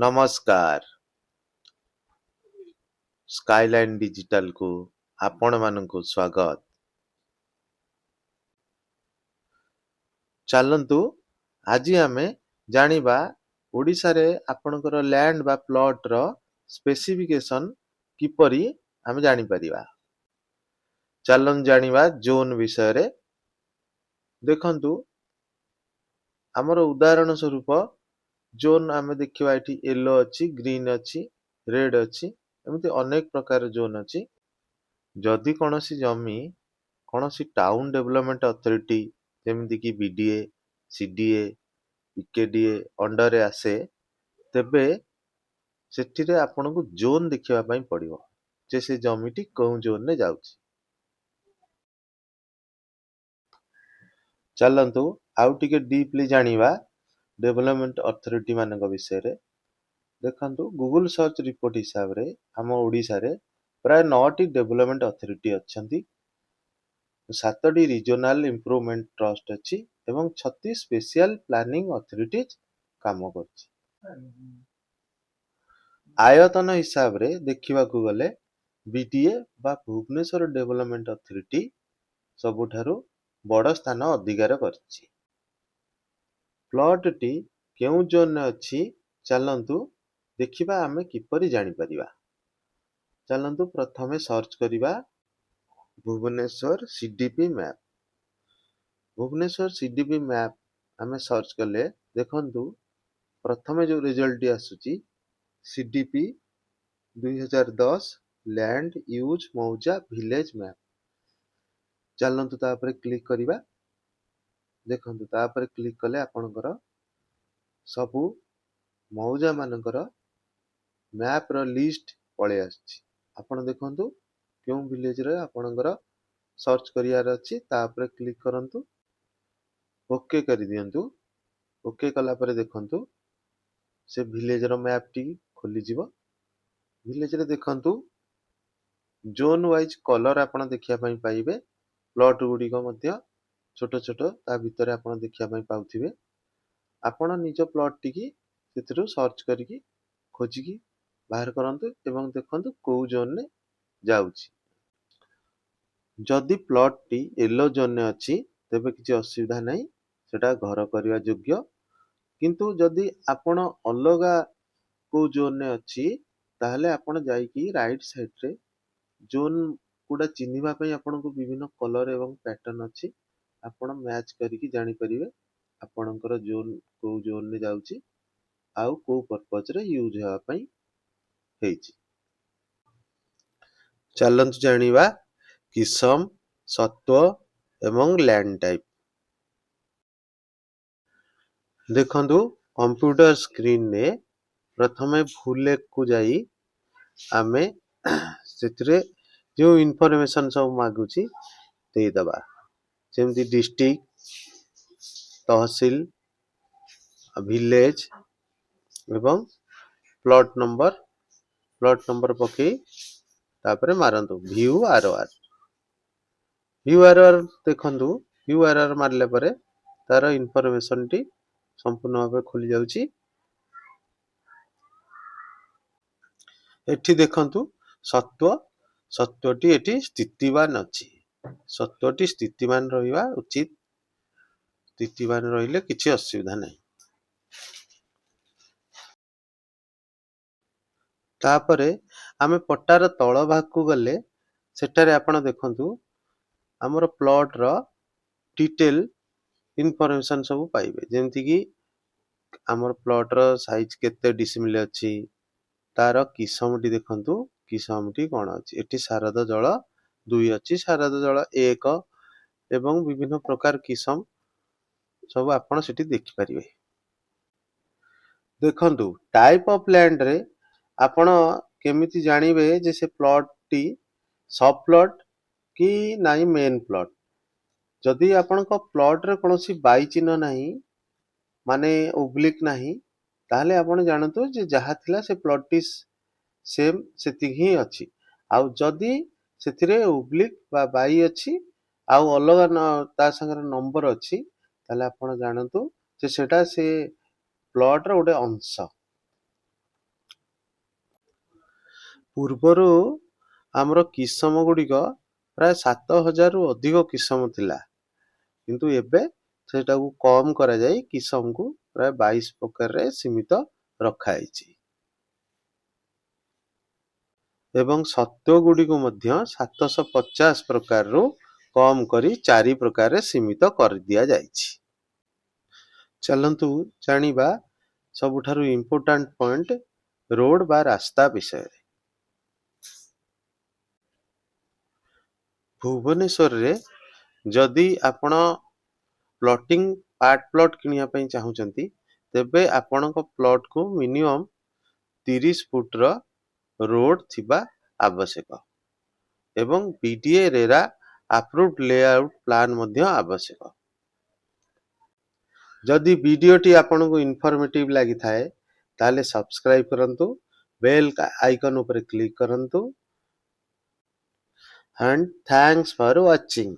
नमस्कार skyline digital को आपण मानकु स्वागत। चलंतु आज आमे जानिबा ओडिसा रे आपणकर लैंड बा प्लॉट रो स्पेसिफिकेशन किपरि आमे जानि परिबा। चलन जानिबा जोन विषय रे। देखंतु हमर उदाहरण स्वरूप जोन आमे देखिबा एठी येलो अछि, ग्रीन अछि, रेड अछि, एमति अनेक प्रकार जोन अछि। जदि कोनोसी जमी कोनोसी टाउन डेवलपमेंट अथॉरिटी जेमिति कि बीडीए, सीडीए, पीकेडीए अंडर रे आसे तेबे सेठिरे आपनको जोन देखिबा पई पड़िबो जे से जमीटी कोन जोन ने जाउछि। चलंतु आउ टिके डीपली जानिबा डेवलपमेंट अथॉरिटी मानक विषय रे। देखंतु गूगल सर्च रिपोर्ट हिसाब रे हम ओडिसा रे प्राय 9टी डेवलपमेंट अथॉरिटी अछंती, 7टी रीजनल इंप्रूवमेंट ट्रस्ट अछि एवं 36 स्पेशल प्लानिंग अथॉरिटीज काम करछि। आयतन हिसाब रे देखिबा को गले बीडीए बा भुवनेश्वर डेवलपमेंट अथॉरिटी सबुठारु बड़ स्थान अधिकार करछि। प्लॉट टी केउ जोन अछि चलंतु देखिबा आमे किपरि जानि परिबा। चलंतु प्रथमे सर्च करिबा Bhubaneswar CDP map. Bhubaneswar CDP map आमे सर्च कले देखंतु प्रथमे जो रिजल्ट आसुची सीडीपी 2010 लैंड यूज मौजा विलेज मैप। चलंतु तापर क्लिक करिबा। देखंतु तापर क्लिक कले आपनकर सबु मौजा मानकर मैप रो लिस्ट पळे आछि। आपण देखंतु केउ विलेज रे आपनकर सर्च करियार अछि, तापर क्लिक करंतु, ओके करि दियंतु। ओके कला परे देखंतु से विलेज रो मैप टी खोली जिवो। विलेज रे देखंतु जोन वाइज कलर आपण देखिया पई पाइबे। प्लॉट गुडी को मध्य छोट छोट ता भितरे आपण देखिया पई पाउथिबे। आपण निज प्लॉट टी की सेतिरु सर्च करिकि खोजिकि बाहर करंतु एवं देखंतु को जोन ने जाउछि। जदि प्लॉट टी येलो जोन ने अछि तेबे किछि असुविधा नै, सेटा घर करिया योग्य। किंतु जदि आपण अलगा को जोन ने अछि ताहले आपण जाईकि राइट साइड रे जोन गुडा चिन्हिबा पई आपनको विभिन्न कलर एवं पैटर्न अछि। आपण मैच करिकि जानि परिबे आपणकर जोन को जोन ने जाउछि आउ को पर्पस रे यूज हेबा पई हेछि। चलंतु जानिबा किसम, सत्व एवं लैंड टाइप। देखंतु कंप्यूटर स्क्रीन ने प्रथमे फुल लेख को जाई आमे सेतिरे जो इन्फॉर्मेशन सब मागुची देई दबा। जेमति डिस्ट्रिक्ट, तहसील, विलेज एवं प्लॉट नंबर पके तापरे मारंतु व्यू आरआर। व्यू आरआर देखंतु व्यू आरआर मारले परे तार इन्फॉर्मेशन टी संपूर्ण भाबे खुली जाउची। एठी देखंतु सत्वटी एठी स्थितिवान अछि। सत्वटी स्थितिवान रहिबा उचित। स्थितिवान रहिले किछि असुविधा नै। तापरे आमे पट्टार तळ भाग को गले सेटारे आपण देखंतु हमर प्लॉट रो डिटेल इन्फॉर्मेशन सब पाइबे। जेमति कि हमर प्लॉट रो साइज केते डिसिमिल अछि, तार किसमटी देखंतु किसमटी कोन अछि। एठी शारद जळ 2 अछि, शारद जळ 1 एवं विभिन्न प्रकार किसम सब आपण सेठी देखि परिबे। देखंतु टाइप ऑफ लैंड रे आपण केमिति जानिबे जे से प्लॉट टी सब प्लॉट कि नाही मेन प्लॉट। जदि आपणको प्लॉट रे कोनोसी बाई चिन्ह नाही माने ओब्लिक नाही ताहले आपण जानतु जे जहा थिला से प्लॉट टी सेम सेति ही अछि। आउ जदि सेथिरे ओब्लिक बा बाई अछि आउ अलगा ता संगे नंबर अछि ताहले आपण जानतु जे सेटा से प्लॉट रो गोटे अंश। ପୂର୍ବରୁ ଆମର କିସମ ଗୁଡ଼ିକ ପ୍ରାୟ 7000ରୁ ଅଧିକ କିସମ ଥିଲା, କିନ୍ତୁ ଏବେ ସେଟାକୁ କମ୍ କରାଯାଇ କିସମକୁ ପ୍ରାୟ 22 ପ୍ରକାରରେ ସୀମିତ ରଖାଯାଇଛି ଏବଂ ସତ୍ତ୍ୱ ଗୁଡ଼ିକୁ ମଧ୍ୟ 750 ପ୍ରକାରରୁ କମ୍ କରି 4 ପ୍ରକାରରେ ସୀମିତ କରିଦିଆଯାଇଛି। ଚାଲନ୍ତୁ ଜାଣିବା ସବୁଠାରୁ ଇମ୍ପୋର୍ଟାଣ୍ଟ ପଏଣ୍ଟ ରୋଡ ବା ରାସ୍ତା ବିଷୟରେ। ଭୁବନେଶ୍ୱରରେ ଯଦି ଆପଣ ପ୍ଲଟିଂ ପାର୍ଟ ପ୍ଲଟ୍ କିଣିବା ପାଇଁ ଚାହୁଁଛନ୍ତି, ତେବେ ଆପଣଙ୍କ ପ୍ଲଟକୁ ମିନିମମ୍ 30 ଫୁଟର ରୋଡ ଥିବା ଆବଶ୍ୟକ ଏବଂ BDA RERA approved layout plan ମଧ୍ୟ ଆବଶ୍ୟକ। ଯଦି ଭିଡିଓଟି ଆପଣଙ୍କୁ ଇନଫର୍ମେଟିଭ ଲାଗିଥାଏ ତାହେଲେ ସବସ୍କ୍ରାଇବ କରନ୍ତୁ, ବେଲ୍ ଆଇକନ୍ ଉପରେ କ୍ଲିକ୍ କରନ୍ତୁ, and thanks for watching.